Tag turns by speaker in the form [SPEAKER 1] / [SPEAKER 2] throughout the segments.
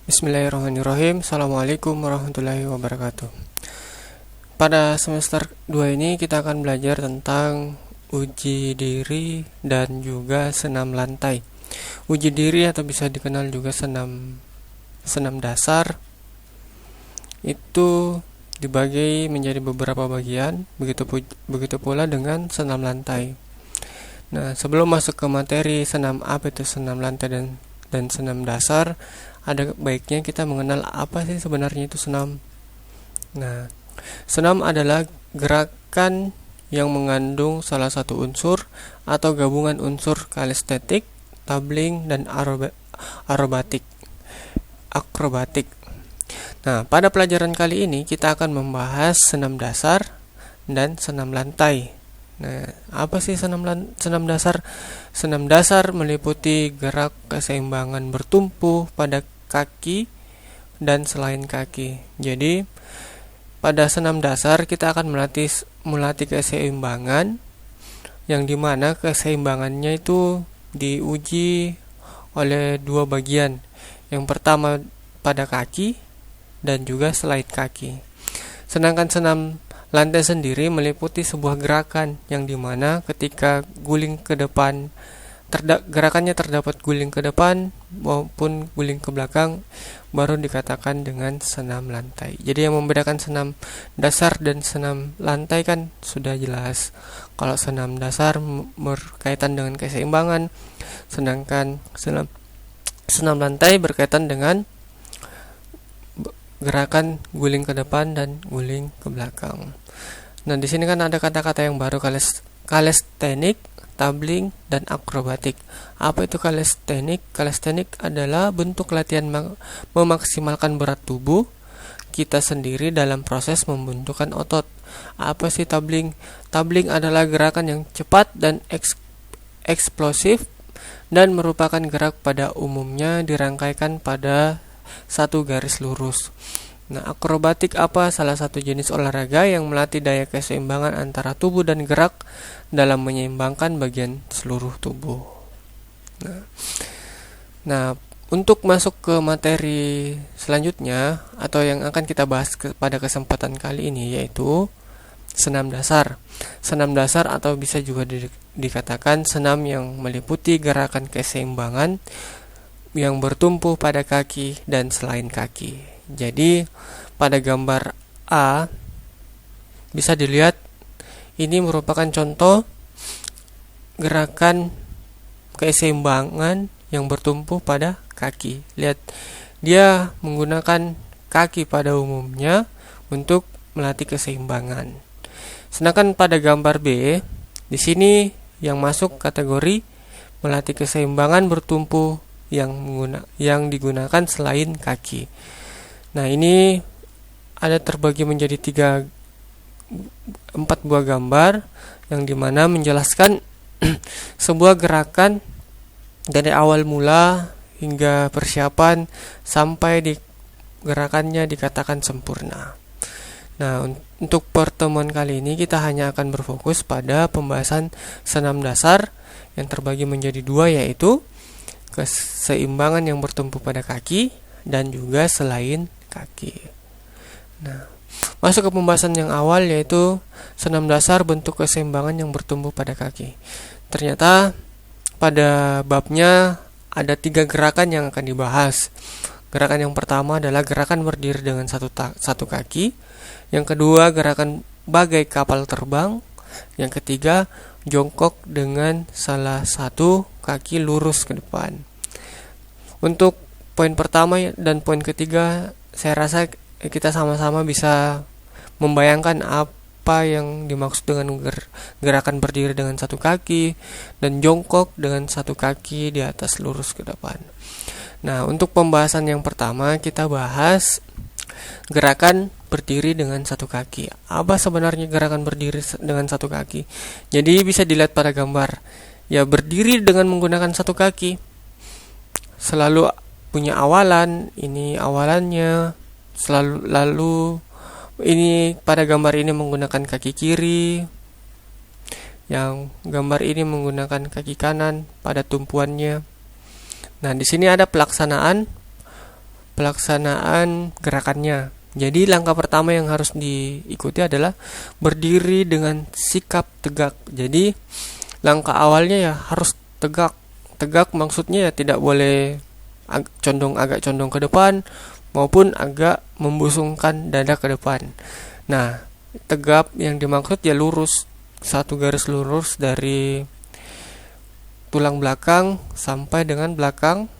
[SPEAKER 1] Bismillahirrahmanirrahim. Assalamualaikum warahmatullahi wabarakatuh. Pada semester 2 ini kita akan belajar tentang uji diri dan juga senam lantai. Uji diri atau bisa dikenal juga senam dasar itu dibagi menjadi beberapa bagian, begitu pula dengan senam lantai. Nah, sebelum masuk ke materi senam apa itu senam lantai dan senam dasar, ada baiknya kita mengenal apa sih sebenarnya itu senam. Nah, senam adalah gerakan yang mengandung salah satu unsur atau gabungan unsur kalestetik, tabling, dan akrobatik. Nah, pada pelajaran kali ini kita akan membahas senam dasar dan senam lantai. Nah, apa sih senam dasar? Senam dasar meliputi gerak keseimbangan bertumpu pada kaki dan selain kaki. Jadi, pada senam dasar kita akan melatih keseimbangan, yang dimana keseimbangannya itu diuji oleh dua bagian. Yang pertama pada kaki dan juga selain kaki. Sedangkan senam lantai sendiri meliputi sebuah gerakan yang dimana ketika guling ke depan, gerakannya terdapat guling ke depan maupun guling ke belakang, baru dikatakan dengan senam lantai. Jadi yang membedakan senam dasar dan senam lantai kan sudah jelas. Kalau senam dasar berkaitan dengan keseimbangan, sedangkan senam lantai berkaitan dengan gerakan guling ke depan dan guling ke belakang. Nah, di sini kan ada kata-kata yang baru, kalestenik, tabling, dan akrobatik. Apa itu kalestenik? Kalestenik adalah bentuk latihan memaksimalkan berat tubuh kita sendiri dalam proses membentukkan otot. Apa sih tabling? Tabling adalah gerakan yang cepat dan eksplosif dan merupakan gerak pada umumnya dirangkaikan pada satu garis lurus. Nah, akrobatik apa? Salah satu jenis olahraga yang melatih daya keseimbangan antara tubuh dan gerak dalam menyeimbangkan bagian seluruh tubuh. Nah, untuk masuk ke materi selanjutnya atau yang akan kita bahas pada kesempatan kali ini, yaitu senam dasar. Senam dasar atau bisa juga dikatakan senam yang meliputi gerakan keseimbangan yang bertumpu pada kaki dan selain kaki. Jadi pada gambar A bisa dilihat ini merupakan contoh gerakan keseimbangan yang bertumpu pada kaki. Lihat, dia menggunakan kaki pada umumnya untuk melatih keseimbangan. Sedangkan pada gambar B, di sini yang masuk kategori melatih keseimbangan bertumpu yang digunakan selain kaki. Nah, ini ada terbagi menjadi 4 buah gambar yang dimana menjelaskan sebuah gerakan dari awal mula hingga persiapan sampai di gerakannya dikatakan sempurna. Nah, untuk pertemuan kali ini kita hanya akan berfokus pada pembahasan senam dasar yang terbagi menjadi 2, yaitu keseimbangan yang bertumpu pada kaki dan juga selain kaki. Nah, masuk ke pembahasan yang awal, yaitu senam dasar bentuk keseimbangan yang bertumpu pada kaki. Ternyata pada babnya ada 3 gerakan yang akan dibahas. Gerakan yang pertama adalah gerakan berdiri dengan satu kaki. Yang kedua, gerakan bagai kapal terbang. Yang ketiga, jongkok dengan salah satu kaki lurus ke depan. Untuk poin pertama dan poin ketiga, saya rasa kita sama-sama bisa membayangkan apa yang dimaksud dengan gerakan berdiri dengan satu kaki dan jongkok dengan satu kaki di atas lurus ke depan. Nah, untuk pembahasan yang pertama kita bahas gerakan berdiri dengan satu kaki. Apa sebenarnya gerakan berdiri dengan satu kaki? Jadi bisa dilihat pada gambar. Ya, berdiri dengan menggunakan satu kaki selalu punya awalan, ini awalannya, lalu ini pada gambar ini menggunakan kaki kiri, yang gambar ini menggunakan kaki kanan pada tumpuannya. Nah, di sini ada pelaksanaan pelaksanaan gerakannya. Jadi langkah pertama yang harus diikuti adalah berdiri dengan sikap tegak. Jadi langkah awalnya ya harus tegak. Tegak maksudnya ya tidak boleh agak condong ke depan maupun agak membusungkan dada ke depan. Nah, tegap yang dimaksud ya lurus, satu garis lurus dari tulang belakang sampai dengan belakang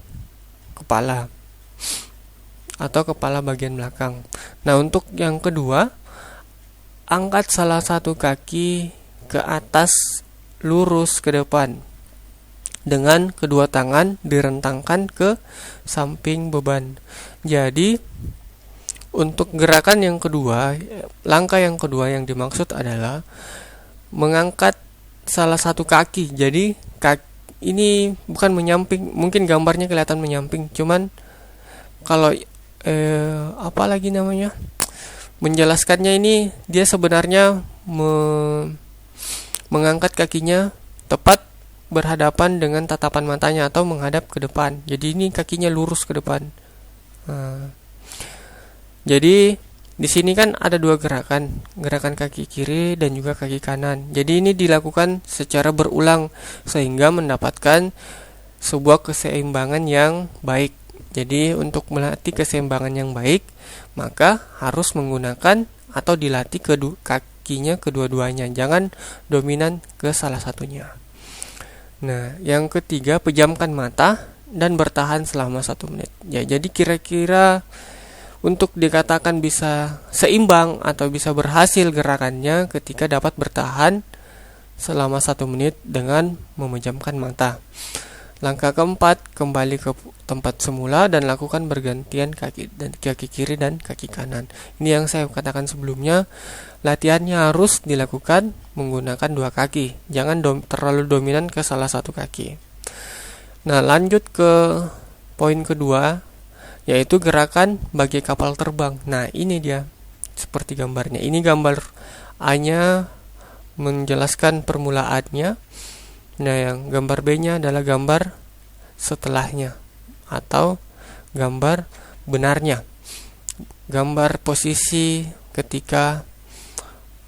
[SPEAKER 1] kepala atau kepala bagian belakang. Nah, untuk yang kedua, angkat salah satu kaki ke atas lurus ke depan dengan kedua tangan direntangkan ke samping beban. Jadi, untuk gerakan yang kedua, langkah yang kedua yang dimaksud adalah mengangkat salah satu kaki. Jadi, ini bukan menyamping, mungkin gambarnya kelihatan menyamping, cuman kalau menjelaskannya ini dia sebenarnya mengangkat kakinya tepat berhadapan dengan tatapan matanya atau menghadap ke depan. Jadi ini kakinya lurus ke depan. Jadi di sini kan ada dua gerakan kaki kiri dan juga kaki kanan. Jadi ini dilakukan secara berulang sehingga mendapatkan sebuah keseimbangan yang baik. Jadi untuk melatih keseimbangan yang baik, maka harus menggunakan atau dilatih kakinya kedua-duanya. Jangan dominan ke salah satunya. Nah, yang ketiga, pejamkan mata dan bertahan selama 1 menit. Ya, jadi kira-kira untuk dikatakan bisa seimbang atau bisa berhasil gerakannya ketika dapat bertahan selama 1 menit dengan memejamkan mata. Langkah keempat, kembali ke tempat semula dan lakukan bergantian kaki kiri dan kaki kanan. Ini yang saya katakan sebelumnya, latihannya harus dilakukan menggunakan dua kaki. Jangan terlalu dominan ke salah satu kaki. Nah, lanjut ke poin kedua, yaitu gerakan bagai kapal terbang. Nah, ini dia seperti gambarnya. Ini gambar A-nya menjelaskan permulaannya. Nah, yang gambar B-nya adalah gambar setelahnya atau gambar benarnya. Gambar posisi ketika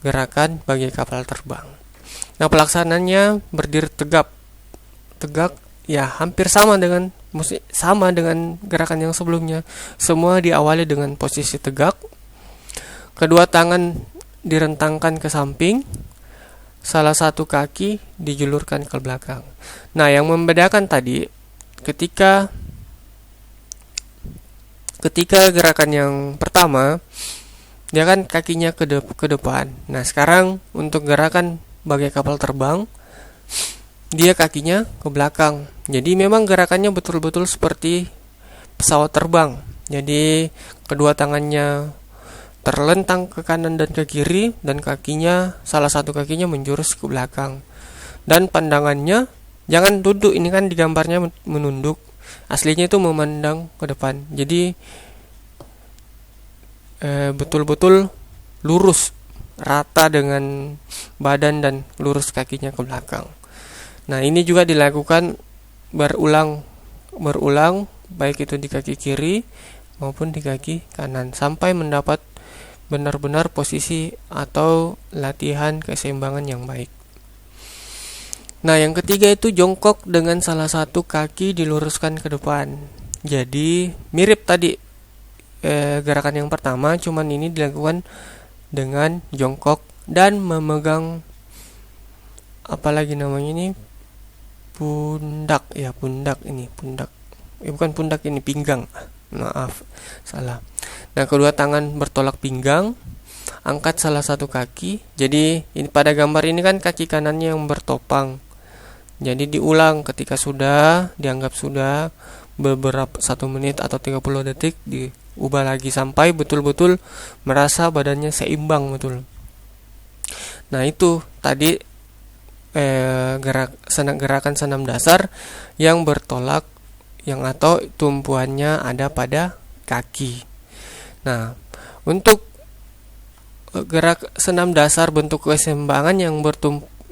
[SPEAKER 1] gerakan bagai kapal terbang. Nah, pelaksanaannya berdiri tegak ya hampir sama dengan gerakan yang sebelumnya. Semua diawali dengan posisi tegak. Kedua tangan direntangkan ke samping. Salah satu kaki dijulurkan ke belakang. Nah, yang membedakan tadi ketika gerakan yang pertama dia kan kakinya ke depan. Nah, sekarang untuk gerakan bagai kapal terbang dia kakinya ke belakang. Jadi memang gerakannya betul-betul seperti pesawat terbang. Jadi kedua tangannya terlentang ke kanan dan ke kiri dan salah satu kakinya menjurus ke belakang. Dan pandangannya jangan duduk, ini kan di gambarnya menunduk. Aslinya itu memandang ke depan. Jadi betul-betul lurus, rata dengan badan dan lurus kakinya ke belakang. Nah, ini juga dilakukan berulang baik itu di kaki kiri maupun di kaki kanan sampai mendapat benar-benar posisi atau latihan keseimbangan yang baik. Nah, yang ketiga itu jongkok dengan salah satu kaki diluruskan ke depan. Jadi mirip tadi gerakan yang pertama, cuman ini dilakukan dengan jongkok dan memegang pinggang. Maaf, salah. Nah, kedua tangan bertolak pinggang, angkat salah satu kaki. Jadi ini pada gambar ini kan kaki kanannya yang bertopang. Jadi diulang ketika dianggap sudah beberapa 1 menit atau 30 detik, diubah lagi sampai betul-betul merasa badannya seimbang betul. Nah, itu tadi gerakan senam dasar yang bertolak atau tumpuannya ada pada kaki. Nah, untuk gerak senam dasar bentuk keseimbangan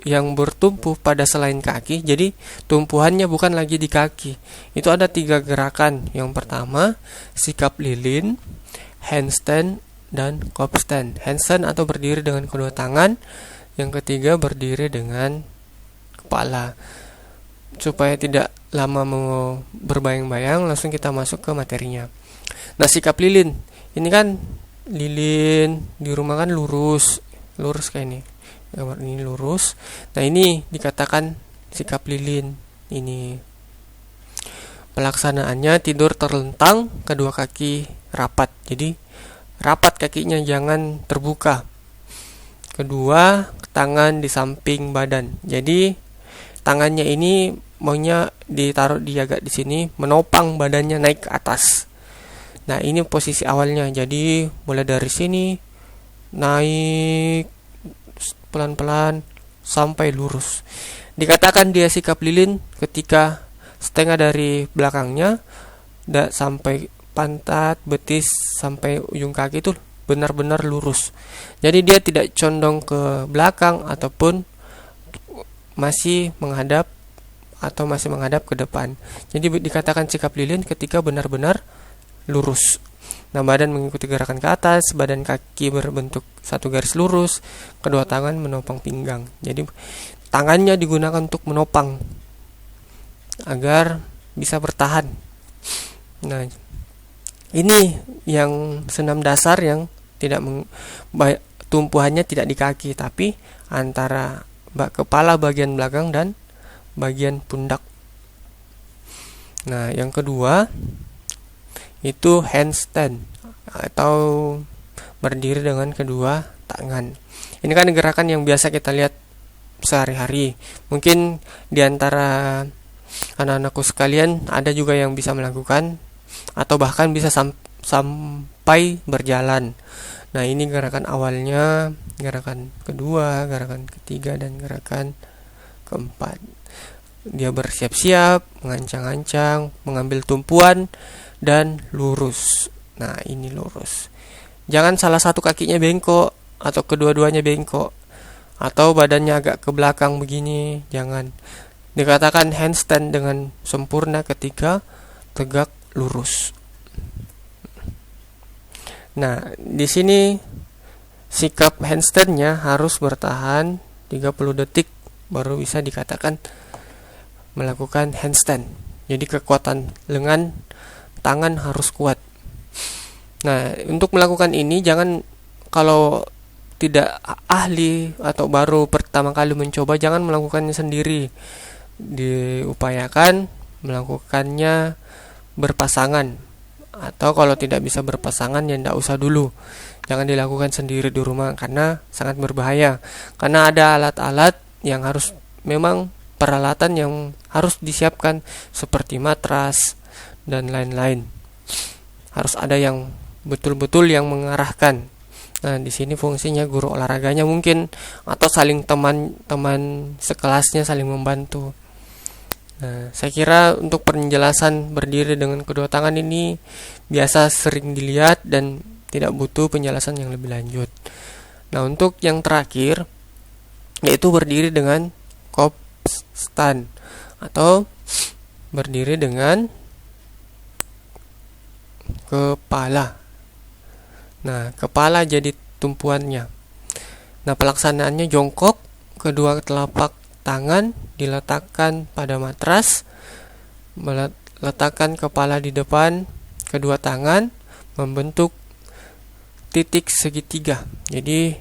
[SPEAKER 1] yang bertumpu pada selain kaki. Jadi tumpuannya bukan lagi di kaki. Itu ada 3 gerakan. Yang pertama, sikap lilin, handstand, dan kopstand. Handstand atau berdiri dengan kedua tangan. Yang ketiga, berdiri dengan kepala. Supaya tidak lama mau berbayang-bayang, langsung kita masuk ke materinya. Nah, sikap lilin. Ini kan lilin di rumah kan lurus kayak ini. Gambar ini lurus. Nah, ini dikatakan sikap lilin. Ini pelaksanaannya tidur terlentang, kedua kaki rapat. Jadi rapat kakinya, jangan terbuka. Kedua, tangan di samping badan. Jadi tangannya ini maunya ditaruh di agak di sini, menopang badannya naik ke atas. Nah, ini posisi awalnya. Jadi mulai dari sini naik pelan-pelan sampai lurus. Dikatakan dia sikap lilin ketika setengah dari belakangnya sampai pantat, betis sampai ujung kaki itu benar-benar lurus. Jadi dia tidak condong ke belakang ataupun masih menghadap ke depan. Jadi dikatakan sikap lilin ketika benar-benar lurus. Nah, badan mengikuti gerakan ke atas, badan kaki berbentuk satu garis lurus, kedua tangan menopang pinggang. Jadi tangannya digunakan untuk menopang agar bisa bertahan. Nah, ini yang senam dasar yang tidak tumpuannya tidak di kaki, tapi antara kepala bagian belakang dan bagian pundak. Nah, yang kedua itu handstand atau berdiri dengan kedua tangan. Ini kan gerakan yang biasa kita lihat sehari-hari. Mungkin di antara anak-anakku sekalian ada juga yang bisa melakukan atau bahkan bisa sampai berjalan. Nah, ini gerakan awalnya, gerakan kedua, gerakan ketiga, dan gerakan keempat. Dia bersiap-siap, mengancang-ancang, mengambil tumpuan, dan lurus. Nah, ini lurus. Jangan salah satu kakinya bengkok atau kedua-duanya bengkok atau badannya agak ke belakang begini, jangan. Dikatakan handstand dengan sempurna ketika tegak lurus. Nah, di sini sikap handstandnya harus bertahan 30 detik baru bisa dikatakan melakukan handstand. Jadi kekuatan lengan tangan harus kuat. Nah, untuk melakukan ini jangan, kalau tidak ahli atau baru pertama kali mencoba, jangan melakukannya sendiri. Diupayakan melakukannya berpasangan, atau kalau tidak bisa berpasangan ya tidak usah dulu. Jangan dilakukan sendiri di rumah karena sangat berbahaya. Karena ada alat-alat yang harus, memang peralatan yang harus disiapkan seperti matras dan lain-lain. Harus ada yang betul-betul yang mengarahkan. Nah, di sini fungsinya guru olahraganya mungkin, atau saling teman-teman sekelasnya saling membantu. Nah, saya kira untuk penjelasan berdiri dengan kedua tangan ini biasa sering dilihat dan tidak butuh penjelasan yang lebih lanjut. Nah, untuk yang terakhir yaitu berdiri dengan kopstand atau berdiri dengan kepala. Nah, kepala jadi tumpuannya. Nah, pelaksanaannya jongkok, kedua telapak tangan diletakkan pada matras, meletakkan kepala di depan, kedua tangan membentuk titik segitiga. Jadi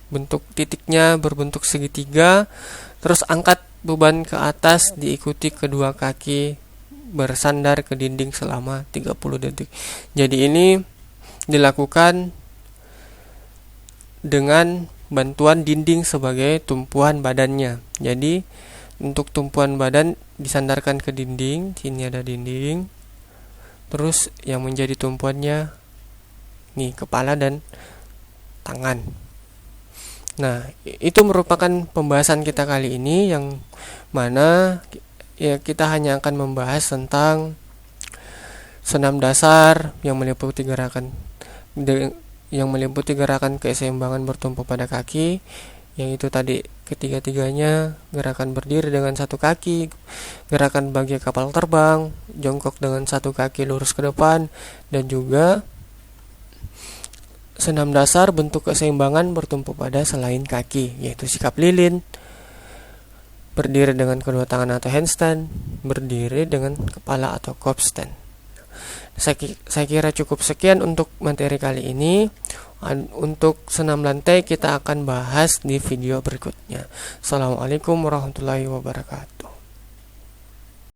[SPEAKER 1] bentuk titiknya berbentuk segitiga, terus angkat beban ke atas diikuti kedua kaki bersandar ke dinding selama 30 detik. Jadi ini dilakukan dengan bantuan dinding sebagai tumpuan badannya. Jadi untuk tumpuan badan disandarkan ke dinding, sini ada dinding. Terus yang menjadi tumpuannya nih kepala dan tangan. Nah, itu merupakan pembahasan kita kali ini, yang mana ya kita hanya akan membahas tentang senam dasar yang meliputi gerakan keseimbangan bertumpu pada kaki, yang itu tadi ketiga-tiganya, gerakan berdiri dengan satu kaki, gerakan bagi kapal terbang, jongkok dengan satu kaki lurus ke depan, dan juga senam dasar bentuk keseimbangan bertumpu pada selain kaki, yaitu sikap lilin, berdiri dengan kedua tangan atau handstand, berdiri dengan kepala atau corpse stand. Saya kira cukup sekian untuk materi kali ini. Untuk senam lantai kita akan bahas di video berikutnya. Assalamualaikum warahmatullahi wabarakatuh.